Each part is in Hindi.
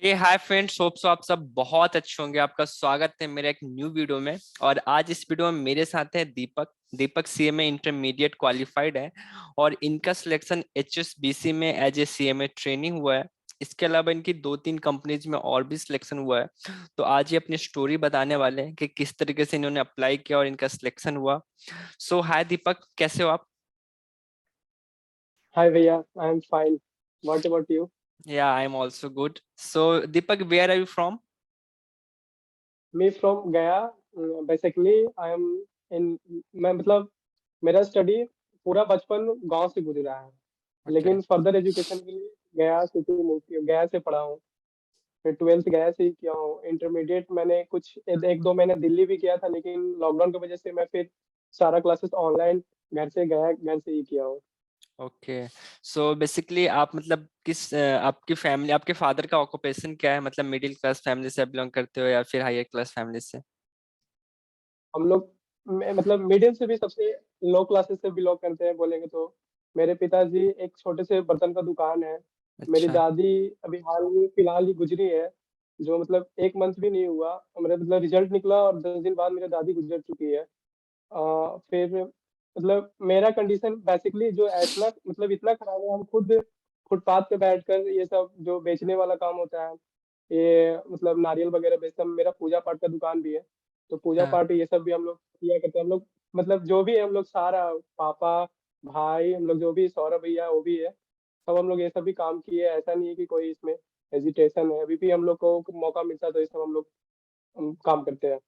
हाय फ्रेंड्स, होप सो आप सब बहुत अच्छे होंगे। आपका स्वागत है मेरे एक न्यू वीडियो में। और आज इस वीडियो में मेरे साथ है दीपक सीएमए इंटरमीडिएट क्वालिफाइड है और इनका सिलेक्शन एचएसबीसी में एज ए सीएमए ट्रेनिंग हुआ है। इसके अलावा इनकी 2-3 कंपनीज में और भी सिलेक्शन हुआ है। तो आज ये अपनी स्टोरी बताने वाले हैं कि किस तरीके से इन्होंने अप्लाई किया और इनका सिलेक्शन हुआ। सो हाय दीपक, कैसे हो आप? Hi Vijay, I am fine. What about you? Yeah I am also good. So Deepak, where are you from? Me from Gaya. Basically, I am in मैं मतलब मेरा स्टडी पूरा बचपन गांव से गुजरा है, ओके। लेकिन फर्दर एजुकेशन के लिए गया सिटी मूव किया, गया से पढ़ा हूँ। फिर ट्वेल्थ गया से ही किया हूँ। इंटरमीडिएट मैंने कुछ एक दो महीने दिल्ली भी किया था, लेकिन लॉकडाउन की वजह से मैं फिर सारा क्लासेस ऑनलाइन घर से ही किया हूँ। ओके। सो बेसिकली आप मतलब आपकी फैमिली, आपके फादर का ऑक्यूपेशन क्या है? मतलब मिडिल क्लास फैमिली से बिलोंग करते हो या फिर हायर क्लास फैमिली से? हम लोग मतलब मिडिल से भी सबसे लो क्लासेस से बिलोंग करते हैं बोलेंगे तो। मेरे पिताजी एक छोटे से बर्तन का दुकान है। मेरी अच्छा। दादी अभी हाल में फिलहाल ही गुजरी है, जो मतलब एक मंथ भी नहीं हुआ। मेरा मतलब रिजल्ट निकला और 10 दिन बाद मेरी दादी गुजर चुकी है। फिर मतलब मेरा कंडीशन बेसिकली जो इतना मतलब इतना खराब है, हम खुद फुटपाथ पे बैठकर ये सब जो बेचने वाला काम होता है, ये मतलब नारियल वगैरह बेचता हूँ। मेरा पूजा पाठ का दुकान भी है, तो पूजा हाँ। पाठ ये सब भी हम लोग किया करते हैं। हम लोग मतलब जो भी है हम लोग सारा, पापा, भाई, हम लोग जो भी, सौरभ भैया वो भी है, सब हम लोग ये सब भी काम किए हैं। ऐसा नहीं है कि कोई इसमें हेजिटेशन है। अभी भी हम लोग को मौका मिलता है तो ये सब हम लोग काम करते हैं।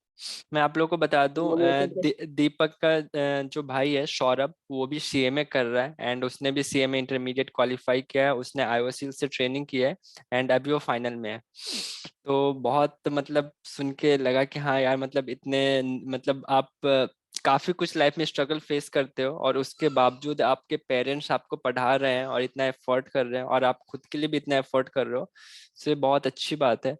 मैं आप लोगों को बता हम दूं, लोग ये सब दीपक का जो भाई है सौरभ, वो भी सीएमए कर रहा है एंड उसने भी सीएमए इंटरमीडिएट क्वालिफाई किया है। उसने आईओसीएल से ट्रेनिंग की है एंड अभी वो फाइनल में है। तो बहुत मतलब सुन के लगा कि हाँ यार, मतलब इतने मतलब आप काफी कुछ लाइफ में स्ट्रगल फेस करते हो और उसके बावजूद आपके पेरेंट्स आपको पढ़ा रहे हैं और इतना एफर्ट कर रहे हैं और आप खुद के लिए भी इतना एफर्ट कर रहे हो। सो ये बहुत अच्छी बात है।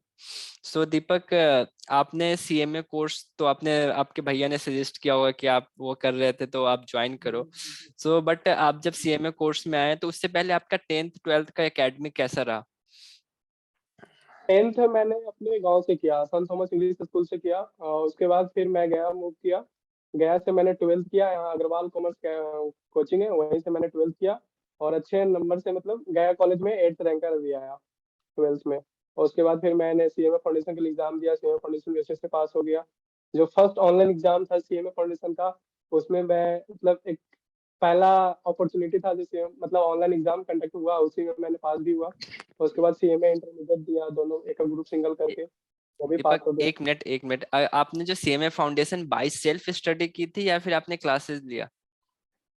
सो दीपक, आपने सीएमए कोर्स तो आपने, आपके भैया ने सजेस्ट किया होगा कि आप वो कर रहे थे तो आप ज्वाइन करो। सो बट आप जब सीएमए कोर्स में आए तो उससे पहले आपका 10th 12th का एकेडमिक कैसा रहा? 10th मैंने अपने गांव से किया, सन थॉमस इंग्लिश स्कूल से किया। उसके बाद फिर मैं गया मूव किया। गया से मैंने 12th किया, यहाँ अग्रवाल कॉमर्स कोचिंग है, वहीं से मैंने 12th किया। और अच्छे नंबर से मतलब गया कॉलेज में 8th रैंकर भी आया 12th में। और उसके बाद फिर मैंने सीएमए फाउंडेशन के लिए एग्जाम दिया, सीएमए फाउंडेशन वैसे से पास हो गया। जो फर्स्ट ऑनलाइन एग्जाम था सीएमए फाउंडेशन का, उसमें मैं मतलब एक पहला अपॉर्चुनिटी था जिससे मतलब ऑनलाइन एग्जाम कंडक्ट हुआ, उसी में मैंने पास भी हुआ। और उसके बाद सीएमए इंटरमीडिएट दिया, दोनों एक ग्रुप सिंगल ए- करके, वो भी पास दीपक, हो गया। एक मिनट, आपने जो CMA foundation by self study की थी या फिर आपने क्लासेस लिया?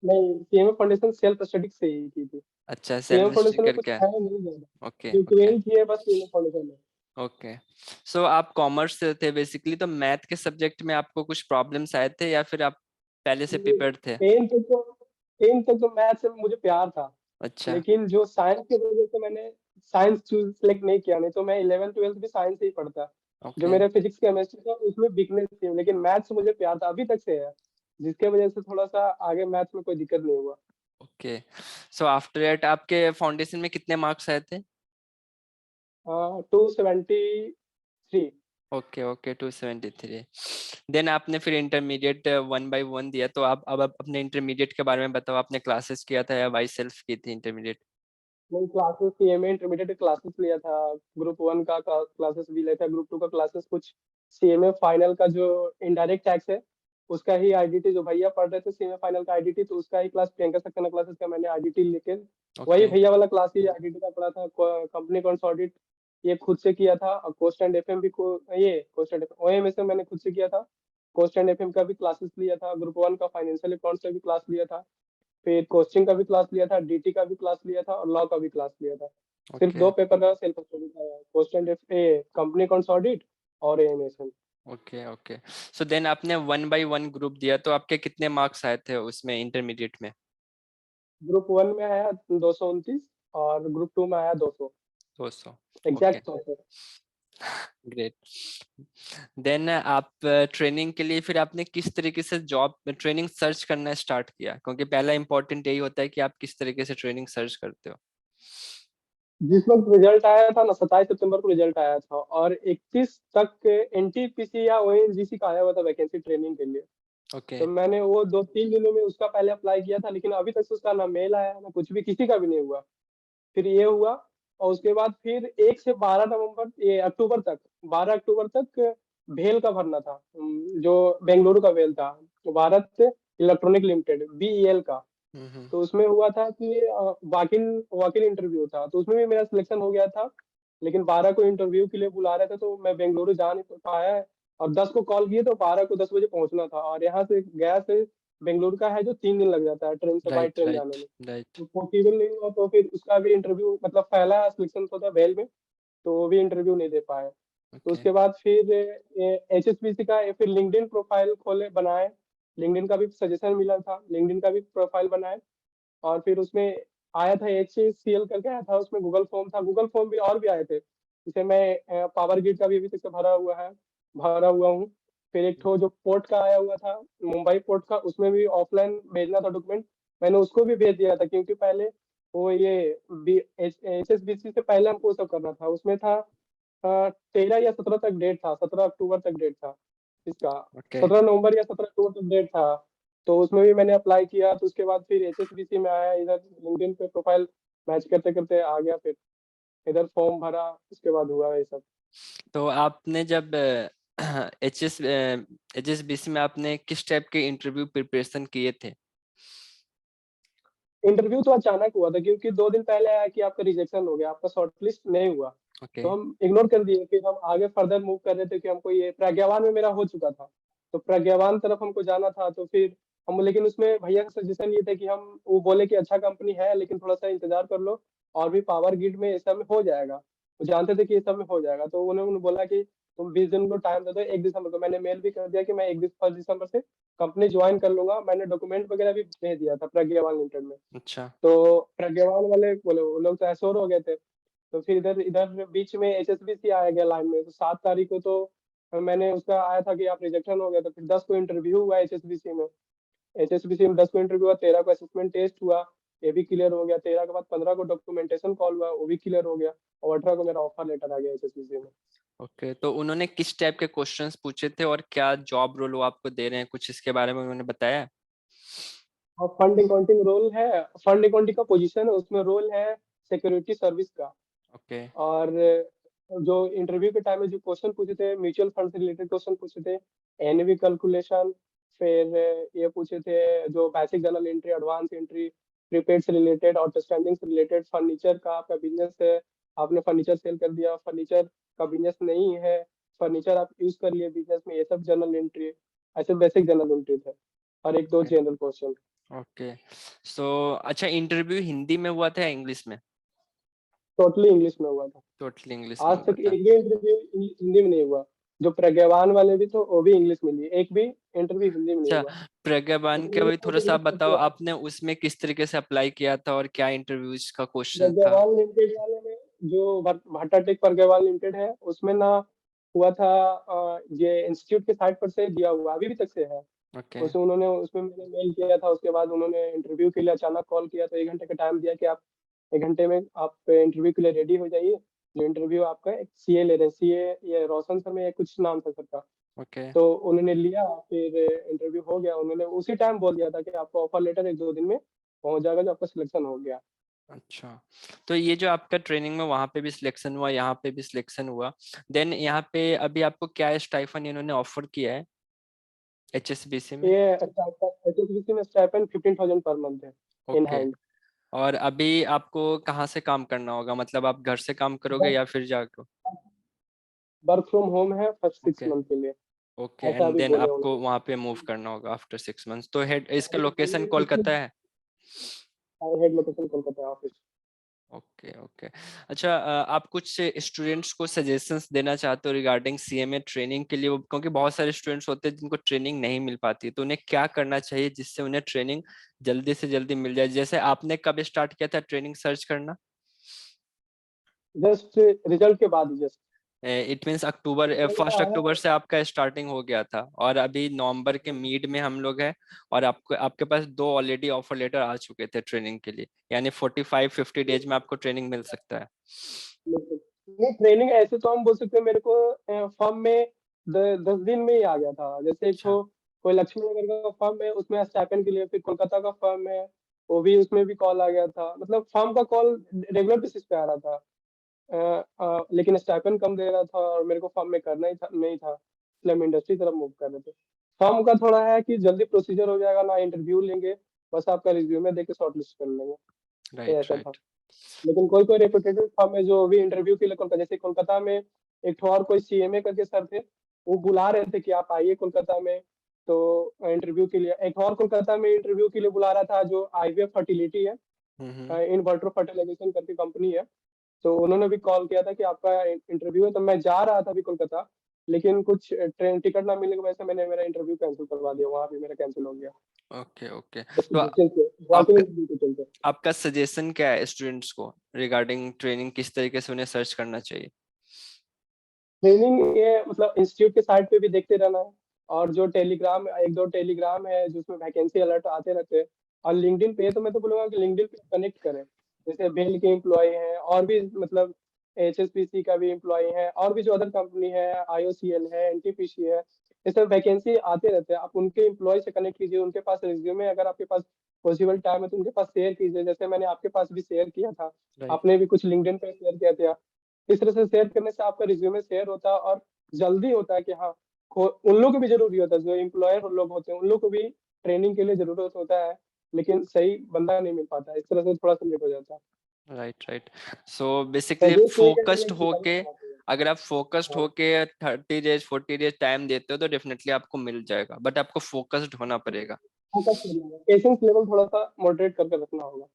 नहीं, सीएमए फाउंडेशन सेल्फ स्टडी से ही की थी। अच्छा, सीएमए सेल्फ स्टडी फाउंडेशन में कुछ करके। है नहीं ज्यादा, ओके जो ओके 12th ही है बस सीएमए फाउंडेशन में। ओके। सो आप कॉमर्स से थे बेसिकली, तो मैथ के सब्जेक्ट में आपको कुछ प्रॉब्लम्स आए थे या फिर आप पहले से प्रिपेयर्ड थे? 10th तक तो मैथ से मुझे प्यार था, अच्छा। लेकिन जो साइंस की वजह से मैंने साइंस चूज सेलेक्ट नहीं किया, नहीं तो मैं 11th 12th भी साइंस से ही पढ़ता। जो ओके मेरा फिजिक्स केमिस्ट्री था उसमें वीकनेस थी, लेकिन मैथ्स मुझे प्यार था, अभी तक से है, जिसके वजह से थोड़ा सा आगे मैथ्स में कोई दिक्कत नहीं हुआ। ओके। सो आफ्टर दैट आपके फाउंडेशन में कितने मार्क्स आए थे? 273। Okay okay, 273। देन आपने फिर इंटरमीडिएट 1 by 1 दिया, तो आप अब अपने इंटरमीडिएट के बारे में बताओ। आपने क्लासेस किया था या बाई सेल्फ की थी इंटरमीडिएट? मैंने क्लासेस सीएमए इंटरमीडिएट क्लासेस लिया था। ग्रुप 1 का क्लासेस भी लिया था, ग्रुप 2 का क्लासेस कुछ। सीएमए फाइनल का जो इनडायरेक्ट टैक्स है, उसका ही आईडीटी, जो भैया पढ़ रहे थे सीएमए फाइनल का आईडीटी, तो उसका ही क्लास प्रियंका सक्सेना क्लासेस का मैंने आईडीटी लेके वही ओके भैया वाला क्लास ही आईडीटी का पढ़ा था। कंपनी कॉन्स ऑडिट ये खुद से किया था, और कोस्ट एंड एफएम भी ये कोस्ट एंड ओएमएस में मैंने खुद से किया था। कोस्ट एंड एफएम का भी क्लासेस लिया था, ग्रुप 1 का फाइनेंशियल अकाउंट्स का भी क्लास लिया था। फिर कोचिंग का भी क्लास लिया था, डीटी का भी क्लास लिया था, और लॉ का भी क्लास लिया था। सिर्फ ओके दो पेपर का सेल्फ स्टडी था, question a company accounts audit और AMSM. Okay okay. So then आपने 1 by 1 ग्रुप दिया, तो आपके कितने मार्क्स आए थे उसमें इंटरमीडिएट में? ग्रुप 1 में आया 229, और ग्रुप 2 में आया 200, 200। Okay, exact 200। ग्रेट। देन आप ट्रेनिंग के लिए फिर आपने किस तरीके से जॉब ट्रेनिंग सर्च करना स्टार्ट किया? क्योंकि पहला इंपॉर्टेंट यही होता है कि आप किस तरीके से ट्रेनिंग सर्च करते हो। जिस वक्त रिजल्ट आया था ना, 27 सितंबर को रिजल्ट आया था, और 31 तक एनटीपीसी या ओएनजीसी का आया हुआ था वैकेंसी ट्रेनिंग के लिए। ओके। तो मैंने वो 2-3 दिनों में उसका पहले अप्लाई किया था, लेकिन अभी तक से उसका ना मेल आया ना कुछ भी, किसी का भी नहीं हुआ। फिर ये हुआ, और उसके बाद फिर 1 से 12 नवंबर, ये अक्टूबर तक, 12 अक्टूबर तक भेल का भरना था, जो बेंगलुरु का भेल था, भारत इलेक्ट्रॉनिक लिमिटेड, बीईएल का। हम्म। तो उसमें हुआ था कि वाकिन वाकिन इंटरव्यू था, तो उसमें भी मेरा सिलेक्शन हो गया था। लेकिन 12 को इंटरव्यू के लिए बुला रहे थे, तो मैं बेंगलुरु जा नहीं पाया है। और 10 को कॉल किए तो 12 को 10 बजे पहुंचना था, और यहाँ से गया से बेंगलुरु का है जो 3 दिन लग जाता है ट्रेन से, बाई राइट ट्रेन जाने राइट में। राइट। तो पॉसिबल नहीं हुआ, तो फिर उसका भी इंटरव्यू, मतलब पहला सिलेक्शन तो था वेल में, तो वो भी इंटरव्यू नहीं दे पाए। तो ओके। उसके बाद फिर एचएसबीसी का फिर लिंक्डइन प्रोफाइल खोले, बनाए। लिंक्डइन का भी सजेशन मिला था, लिंक्डइन का भी प्रोफाइल बनाए। और फिर उसमें आया था HCL करके आया था, उसमें गूगल फॉर्म था, गूगल फॉर्म भी और भी आए थे। जैसे मैं पावर ग्रिड का भी अभी तक से भरा हुआ हूँ। फिर एक ठो जो पोर्ट का आया हुआ था, मुंबई पोर्ट का, उसमें भी ऑफलाइन भेजना था डॉक्यूमेंट। मैंने उसको भी भेज दिया था, क्योंकि पहले वो ये HSBC से पहले हमको वो सब करना था। उसमें था 13 या 17 तक डेट था, 17 अक्टूबर तक डेट था इसका, ओके। 17 नवंबर या 17 अक्टूबर तक डेट था। तो उसमें भी मैंने अप्लाई किया, तो उसके बाद फिर HSBC में आया, इधर लिंक्डइन पे प्रोफाइल मैच करते करते आ गया। फिर इधर फॉर्म भरा, उसके बाद हुआ ये सब। तो आपने जब HSBC में आपने किस टाइप के इंटरव्यू प्रिपरेशन किए थे? इंटरव्यू तो अचानक हुआ था, क्योंकि 2 दिन पहले आया कि आपका रिजेक्शन हो गया, आपका शॉर्टलिस्ट नहीं हुआ। ओके। तो हम इग्नोर कर दिए, फिर हम आगे फर्दर मूव कर रहे थे कि हमको ये प्रज्ञावान में मेरा हो चुका था, तो प्रज्ञावान तरफ हमको जाना था। तो फिर हम, लेकिन उसमें भैया का सजेशन ये थे कि हम, वो बोले कि अच्छा कंपनी है, लेकिन थोड़ा सा इंतजार कर लो, और भी पावर ग्रिड में ये सब में हो जाएगा। वो जानते थे कि ये सब में हो जाएगा, तो उन्होंने बोला कि तुम 20 दिन को टाइम दे दो, 1 दिसंबर को। मैंने मेल भी कर दिया कि मैं 1 दिसंबर से कंपनी ज्वाइन कर लूंगा। मैंने डॉक्यूमेंट वगैरह भी भेज दिया था प्रज्ञावान लिमिटेड में। अच्छा। तो प्रज्ञावान वाले बोले, वो लोग तो ऐश्योर हो गए थे। तो फिर इधर इधर बीच में HSBC आ गया लाइन में, तो 7 तारीख को तो मैंने उसका आया था कि आप रिजेक्शन हो गया। तो फिर 10 को इंटरव्यू हुआ एचएसबीसी में 10 को इंटरव्यू हुआ, 13 को असेसमेंट टेस्ट हुआ, ये भी क्लियर हो गया। 13 के बाद 15 को डॉक्यूमेंटेशन कॉल हुआ, वो भी क्लियर हो गया। और 18 को मेरा ऑफर लेटर आ गया HSBC में। ओके, तो उन्होंने किस टाइप के क्वेश्चंस पूछे थे और क्या जॉब रोल वो आपको दे रहे हैं, कुछ इसके बारे में उन्होंने बताया? और फंड अकाउंटिंग रोल है, फंड अकाउंटिंग का पोजीशन है, उसमें रोल है सिक्योरिटी सर्विस का। ओके। और जो इंटरव्यू के टाइम में जो क्वेश्चन पूछे थे, म्यूचुअल फंड से रिलेटेड क्वेश्चन पूछे थे, एनवी कैलकुलेशन। फिर ये पूछे थे जो basic general entry, advance entry, prepaid से रिलेटेड, आउटस्टैंडिंग से रिलेटेड, फर्नीचर का आपका बिजनेस है, आपने फर्नीचर सेल कर दिया, फर्नीचर का बिजनेस नहीं है, फर्नीचर आप यूज कर लिए बिजनेस में, ये सब जनरल एंट्री। ऐसे बेसिक जनरल एंट्री थे, और एक दो ओके। General question. ओके। सो अच्छा, इंटरव्यू हिंदी में हुआ था या इंग्लिश में? टोटली इंग्लिश में हुआ था। टोटली इंग्लिश में आज हुआ तक था। एक भी इंटरव्यू हिंदी में नहीं हुआ। जो प्रज्ञावान वाले भी तो वो भी इंग्लिश में लिए, एक भी इंटरव्यू हिंदी में नहीं अच्छा, हुआ। प्रज्ञावान के उसमें भाई थोड़ा सा आप बताओ, प्रज्ञावान आपने उसमें किस तरीके से अप्लाई किया था और क्या इंटरव्यूज का क्वेश्चन था? लिमिटेड वाले में, जो भाटा टेक प्रज्ञावान लिमिटेड है, उसमें ना हुआ था, ये इंस्टीट्यूट के साइट पर से दिया हुआ, अभी भी तक से है। ओके। उसमें मैंने मेल किया था, उसके बाद उन्होंने इंटरव्यू के लिए अचानक कॉल किया, तो 1 घंटे का टाइम दिया कि आप 1 घंटे में आप इंटरव्यू के लिए रेडी हो जाइए। जो इंटरव्यू आपका एक सीए ले रहे हैं, सीए ये रोशन सर में, ये कुछ नाम था सर का। ओके। तो उन्होंने लिया, फिर इंटरव्यू हो गया। उन्होंने उसी टाइम बोल दिया था कि आपको ऑफर लेटर 1-2 दिन में पहुंच जाएगा, जो आपका सिलेक्शन हो गया। अच्छा, तो ये जो आपका ट्रेनिंग में वहां पे भी सिलेक्शन हुआ, यहाँ पे भी सिलेक्शन हुआ, देन यहाँ पे अभी आपको क्या स्टाइफन इन्होंने ऑफर किया है HSBC में? ये HSBC में स्टाइपेंड 15,000 पर मंथ है, इन ओके। हैंड। और अभी आपको कहाँ से काम करना होगा, मतलब आप घर से काम करोगे वर्क या फिर जाकर? वर्क फ्रॉम होम है फर्स्ट सिक्स ओके। मंथ के लिए, ओके, ऐसा एंड अभी देन बोले आपको उन्होंने। वहाँ पे मूव करना होगा आफ्टर 6 मंथ्स, तो हेड इसका लोकेशन हेड कोलकाता है? Location Kolkata office. Okay. Okay. अच्छा, आप कुछ स्टूडेंट्स को सजेशंस देना चाहते हो रिगार्डिंग CMA ट्रेनिंग के लिए, क्योंकि बहुत सारे स्टूडेंट्स होते हैं जिनको ट्रेनिंग नहीं मिल पाती, तो उन्हें क्या करना चाहिए जिससे उन्हें ट्रेनिंग जल्दी से जल्दी मिल जाए? जैसे आपने कब स्टार्ट किया था ट्रेनिंग सर्च करना? जस्ट रिजल्ट के बाद ही, just it means October, first October से आपका स्टार्टिंग हो गया था और अभी नवंबर के मिड में हम लोग हैं, और आपको आपके पास 2 ऑलरेडी ऑफर लेटर आ चुके थे ट्रेनिंग के लिए, यानी 45-50 डेज में आपको ट्रेनिंग मिल सकता है। नहीं, ट्रेनिंग ऐसे तो हम बोल सकते हैं, मेरे को फर्म में 10 दिन में ही आ गया था। जैसे एक अच्छा। तो कोई लक्ष्मी नगर का फर्म है, उसमें स्टाइपेंड के लिए, फिर कोलकाता का फर्म है, वो भी उसमें भी कॉल आ गया था। मतलब फर्म का कॉल रेगुलर बेसिस पे आ रहा था। लेकिन स्टाइपेंड कम दे रहा था और मेरे को फर्म में करना ही था नहीं था, इसलिए हम इंडस्ट्री तरफ मूव कर रहे थे। फर्म का थोड़ा है कि जल्दी प्रोसीजर हो जाएगा, ना इंटरव्यू लेंगे, बस आपका रिज्यूमे देके शॉर्टलिस्ट कर लेंगे, ये राइट ऐसा था। राइट। लेकिन कोई कोई रेपुटेटेड फर्म है जो अभी इंटरव्यू के लिए कोलकाता, जैसे कोलकाता में एक ठो और कोई सीएमए करके सर थे, वो बुला रहे थे कि आप आइए कोलकाता में, तो इंटरव्यू के लिए। एक और कोलकाता में इंटरव्यू के लिए बुला रहा था जो आईवीएफ फर्टिलिटी है, हम्म। इन वर्टर फर्टिलाइजेशन करके कंपनी है। तो उन्होंने भी कॉल किया था कि आपका इंटरव्यू है, तो मैं जा रहा था अभी कोलकाता, लेकिन कुछ ट्रेन टिकट ना मिलने की वजह से मैंने मेरा इंटरव्यू कैंसिल करवा दिया, वहाँ भी मेरा कैंसिल हो गया। Okay okay. बस तो डिस्टेंस पे, वॉकिंग आपका इंटरव्यू के चलते। आपका सजेशन क्या है स्टूडेंट्स को रिगार्डिंग ट्रेनिंग, किस तरीके से उन्हें सर्च करना चाहिए? ट्रेनिंग ये मतलब इंस्टीट्यूट के साइट पे भी देखते रहना है, और जो टेलीग्राम, एक दो टेलीग्राम है जिसमें वैकेंसी अलर्ट आते रहते हैं, और लिंक्डइन पे तो मैं तो बोलूंगा कि लिंक्डइन पे कनेक्ट करें। जैसे बेल के एम्प्लॉय हैं, और भी मतलब एचएसपीसी का भी एम्प्लॉय है, और भी जो अदर कंपनी है, आईओसीएल है, एनटीपीसी है, ये सब वैकेंसी आते रहते हैं। आप उनके एम्प्लॉय से कनेक्ट कीजिए, उनके पास रिज्यूमे अगर आपके पास पॉसिबल टाइम है तो उनके पास शेयर कीजिए, जैसे मैंने आपके पास भी शेयर किया था, राइट। आपने भी कुछ लिंक्डइन पे शेयर किया था। इस तरह से शेयर करने से आपका रिज्यूमे शेयर होता है, और जल्दी होता है कि हाँ, उन लोग को भी जरूरी होता है, जो एम्प्लॉयर लोग होते हैं उन लोग को भी ट्रेनिंग के लिए जरूरत होता है, लेकिन सही बंदा नहीं मिल पाता है, इस तरह से थोड़ा सा लेट हो जाता है। Right right. So basically suggest नहीं करेंगे फोकस्ड कि भाई होके, करना चाहिए। अगर आप फोकस्ड हाँ, होके 30 डेज 40 डेज टाइम देते हो तो डेफिनेटली आपको मिल जाएगा, बट आपको फोकस्ड होना पड़ेगा। फोकस करना है, पेशेंस लेवल थोड़ा सा मॉडरेट करके रखना होगा।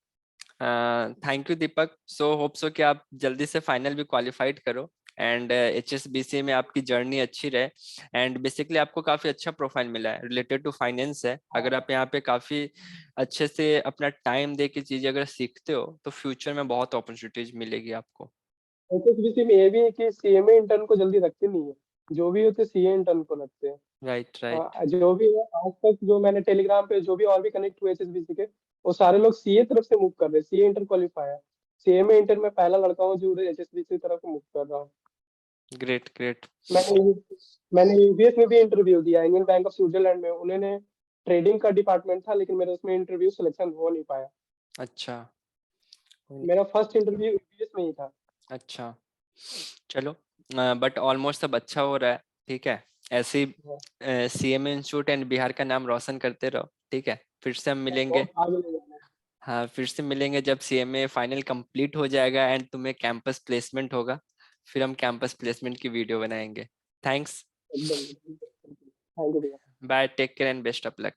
Thank you Deepak. So hope so कि आप जल्दी से फाइनल भी क्वालिफाइड करो, एंड HSBC में आपकी जर्नी अच्छी रहे। एंड बेसिकली आपको काफी अच्छा प्रोफाइल मिला है, रिलेटेड टू फाइनेंस है। अगर हाँ, आप यहाँ पे काफी अच्छे से अपना टाइम दे के चीजें अगर सीखते हो तो फ्यूचर में बहुत अपॉर्चुनिटीज मिलेगी आपको। एचएसबीसी में ये भी है कि सीएमए इंटर्न को जल्दी रखते नहीं है, जो भी होते सीए इंटर्न को रखते हैं। Right right. जो भी है आज तक जो मैंने टेलीग्राम पे जो भी और भी कनेक्ट हुए एचएसबीसी के, वो सारे लोग सीए तरफ से मूव कर रहे हैं, सीए इंटर क्वालिफाई है। सीए में इंटर में पहला लड़का हूँ जो एचएसबीसी तरफ मूव कर रहा हूँ। Great great. मैंने मैंने यूबीएस में भी इंटरव्यू दिया, इंडियन बैंक ऑफ स्विट्जरलैंड में। उन्होंने ट्रेडिंग का डिपार्टमेंट था, लेकिन मेरा उसमें इंटरव्यू सिलेक्शन हो नहीं पाया। अच्छा। मेरा फर्स्ट इंटरव्यू यूबीएस में ही था। अच्छा। चलो, बट ऑलमोस्ट सब अच्छा हो रहा है। ठीक है, ऐसे ही CMA इंस्टीट्यूट एंड बिहार का नाम रोशन करते रहो। ठीक है, फिर से हम मिलेंगे। बहुत आगे ले जाना है। हाँ, फिर से मिलेंगे जब CMA फाइनल कंप्लीट हो जाएगा एंड तुम्हें कैंपस प्लेसमेंट होगा, फिर हम कैंपस प्लेसमेंट की वीडियो बनाएंगे। थैंक्स। एकदम। थैंक यू भैया। Bye, take care and best of luck.